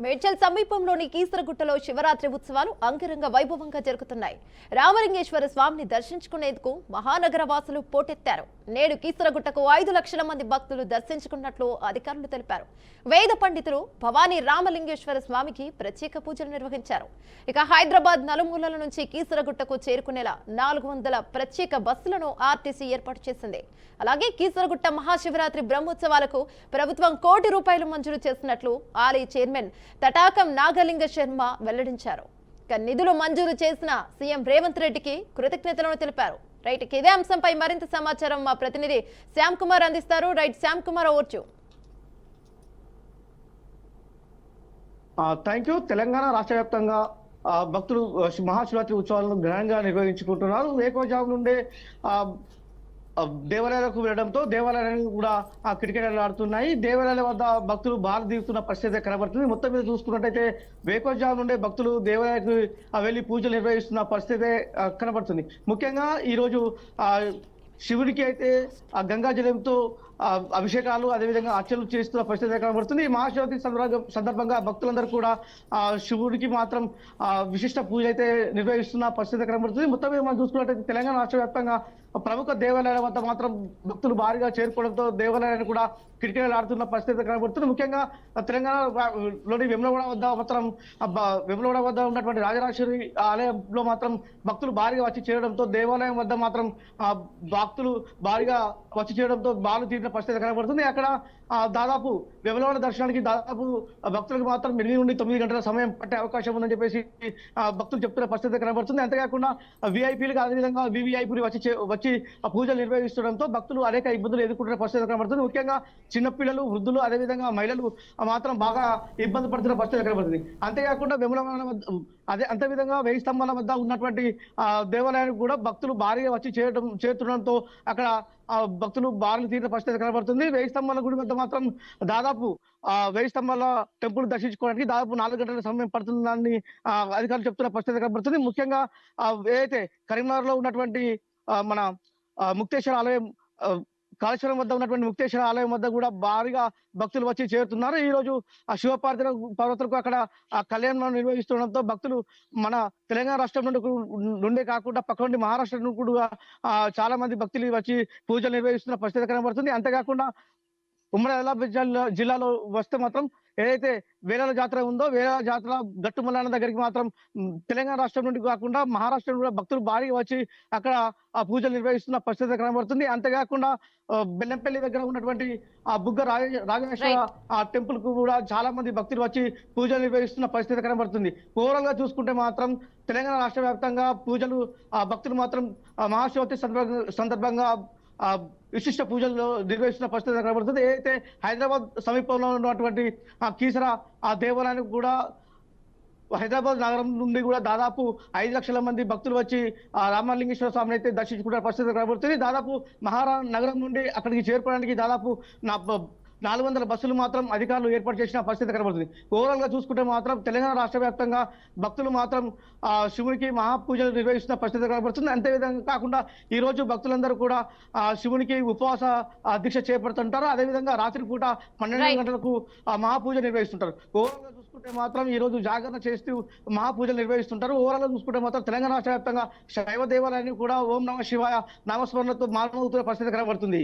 మేడ్చల్ సమీపంలోని కీసరగుట్టలో శివరాత్రి ఉత్సవాలు అంగరంగ వైభవంగా జరుగుతున్నాయి. రామలింగేశ్వర స్వామిని దర్శించుకునేందుకు మహానగర వాసులు పోటెత్తారు. నేడు కీసరగుట్టకు 5 లక్షల మంది భక్తులు దర్శించుకున్నట్లు అధికారులు తెలిపారు. వేద పండితులు భవానీ రామలింగేశ్వర స్వామికి ప్రత్యేక పూజలు నిర్వహించారు. ఇక హైదరాబాద్ నలుమూలల నుంచి కీసరగుట్టకు చేరుకునేలా 400 ప్రత్యేక బస్సులను ఆర్టీసీ ఏర్పాటు చేసింది. అలాగే కీసరగుట్ట మహాశివరాత్రి బ్రహ్మోత్సవాలకు ప్రభుత్వం ₹1 కోటి మంజూరు చేసినట్లు ఆలయ చైర్మన్ తటాకం నాగలింగ శర్మ వెల్లడించారు. నిధులు మంజూరు చేసిన సీఎం రేవంత్ రెడ్డికి కృతజ్ఞతలను తెలిపారు. రైట్, ఇదే అంశంపై మరింత సమాచారం మా ప్రతినిధి శ్యామ్ కుమార్ అందిస్తారు. రైట్ శ్యామ్ కుమార్, ఓర్చు. Thank you. తెలంగాణ రాష్ట్ర వ్యాప్తంగా భక్తులు మహాశివరాత్రి ఉత్సవాలను ఘనంగా నిర్వహించుకుంటున్నారు. వేకువజాము నుండే దేవాలయాలకు వెళ్ళడంతో దేవాలయాలు కూడా కిటకిటలాడుతున్నాయి. దేవాలయాల వద్ద భక్తులు బాగా దిగుతున్న పరిస్థితి కనబడుతుంది. మొత్తం మీద చూసుకున్నట్టయితే వేకువజాము నుండే భక్తులు దేవాలయాలకు వెళ్లి పూజలు నిర్వహిస్తున్న పరిస్థితి కనబడుతుంది. ముఖ్యంగా ఈరోజు శివుడికి అయితే గంగా జలంతో అభిషేకాలు అదేవిధంగా అర్చనలు చేస్తున్న పరిస్థితి కనబడుతుంది. ఈ మహాశివరాత్రి సందర్భంగా భక్తులందరూ కూడా శివుడికి మాత్రం విశిష్ట పూజ అయితే నిర్వహిస్తున్న పరిస్థితి కనబడుతుంది. మొత్తం మీద మనం చూసుకున్నట్టయితే తెలంగాణ రాష్ట్ర వ్యాప్తంగా ప్రముఖ దేవాలయాల వద్ద మాత్రం భక్తులు భారీగా చేరుకోవడంతో దేవాలయాన్ని కూడా కిటకిటలాడుతున్న పరిస్థితి కనబడుతుంది. ముఖ్యంగా తెలంగాణలోని వేములవాడ వద్ద ఉన్నటువంటి రాజరాజేశ్వరి ఆలయంలో మాత్రం భక్తులు భారీగా వచ్చి చేరడంతో దేవాలయం వద్ద మాత్రం భక్తులు భారీగా వచ్చి చేయడంతో బాలు తీరిన పరిస్థితి కనబడుతుంది. అక్కడ దాదాపు వేములవాడ దర్శనానికి దాదాపు భక్తులకు మాత్రం 8 నుండి 9 గంటల సమయం పట్టే అవకాశం ఉందని చెప్పేసి భక్తులు చెప్తున్న పరిస్థితి కనబడుతుంది. అంతేకాకుండా విఐపీలకు అదేవిధంగా వివిఐపీలు వచ్చి పూజలు నిర్వహిస్తుండడంతో భక్తులు అనేక ఇబ్బందులు ఎదుర్కొంటున్న పరిస్థితి కనబడుతుంది. ముఖ్యంగా చిన్నపిల్లలు, వృద్ధులు అదేవిధంగా మహిళలు మాత్రం బాగా ఇబ్బంది పడుతున్న పరిస్థితి కనబడుతుంది. అంతేకాకుండా వేములవాడ అంతే విధంగా 1000 స్తంభాల వద్ద ఉన్నటువంటి దేవాలయానికి కూడా భక్తులు భారీగా వచ్చి చేరుతుండడంతో అక్కడ భక్తులు బారులు తీరిన పరిస్థితి కనబడుతుంది. 1000 స్తంభాల గుడి వద్ద మాత్రం దాదాపు 1000 స్తంభాల టెంపుల్ దర్శించుకోవడానికి దాదాపు 4 గంటల సమయం పడుతుందని అధికారులు చెప్తున్న పరిస్థితి కనబడుతుంది. ముఖ్యంగా ఏదైతే కరీంనగర్ లో ఉన్నటువంటి మన ముక్తేశ్వర ఆలయం, కాళేశ్వరం వద్ద ఉన్నటువంటి ముక్తేశ్వర ఆలయం వద్ద కూడా భారీగా భక్తులు వచ్చి చేరుతున్నారు. ఈ రోజు ఆ పర్వతలకు అక్కడ కళ్యాణం నిర్వహిస్తుండడంతో భక్తులు మన తెలంగాణ రాష్ట్రం నుండే కాకుండా పక్క నుండి మహారాష్ట్ర నుండి కూడా చాలా మంది భక్తులు వచ్చి పూజలు నిర్వహిస్తున్న పరిస్థితి కనబడుతుంది. అంతేకాకుండా ఉమ్మడి ఆదిలాబాద్ జిల్లాలో వస్తే మాత్రం ఏదైతే వేలాల జాతర ఉందో వేలాల జాతర గట్టుమల్లన్న దగ్గరికి మాత్రం తెలంగాణ రాష్ట్రం నుండి కాకుండా మహారాష్ట్ర నుండి భక్తులు భారీగా వచ్చి అక్కడ ఆ పూజలు నిర్వహిస్తున్న పరిస్థితి కనబడుతుంది. అంతేకాకుండా బెల్లంపల్లి దగ్గర ఉన్నటువంటి ఆ బుగ్గ రాజేశ్వర టెంపుల్ కు కూడా చాలా మంది భక్తులు వచ్చి పూజలు నిర్వహిస్తున్న పరిస్థితి కనబడుతుంది. ఓవరాల్ గా చూసుకుంటే మాత్రం తెలంగాణ రాష్ట్ర వ్యాప్తంగా పూజలు భక్తులు మాత్రం మహాశివరాత్రి సందర్భంగా విశిష్ట పూజలు నిర్వహిస్తున్న పరిస్థితి కనబడుతుంది. ఏదైతే హైదరాబాద్ సమీపంలో ఉన్నటువంటి కీసర దేవాలయానికి కూడా హైదరాబాద్ నగరం నుండి కూడా దాదాపు 5 లక్షల మంది భక్తులు వచ్చి రామలింగేశ్వర స్వామిని అయితే దర్శించుకునే పరిస్థితి కనబడుతుంది. దాదాపు నగరం నుండి అక్కడికి చేరుకోవడానికి దాదాపు 400 బస్సులు మాత్రం అధికారులు ఏర్పాటు చేసిన పరిస్థితి కనబడుతుంది. ఓవరాల్ గా చూసుకుంటే మాత్రం తెలంగాణ రాష్ట్ర వ్యాప్తంగా భక్తులు మాత్రం శివునికి మహాపూజలు నిర్వహిస్తున్న పరిస్థితి కనబడుతుంది. అంతేవిధంగా కాకుండా ఈ రోజు భక్తులందరూ కూడా శివునికి ఉపవాస దీక్ష చేపడుతుంటారు. అదేవిధంగా రాత్రి పూట 12 గంటలకు మహాపూజ నిర్వహిస్తుంటారు. ఓవరాల్ గా చూసుకుంటే మాత్రం ఈ రోజు జాగరణ చేస్తూ మహాపూజలు నిర్వహిస్తుంటారు. ఓవరాల్ గా చూసుకుంటే మాత్రం తెలంగాణ రాష్ట్ర వ్యాప్తంగా శైవ దేవాలయాన్ని కూడా ఓం నమ శివాయ నామస్మరణతో మానవుతున్న పరిస్థితి కనబడుతుంది.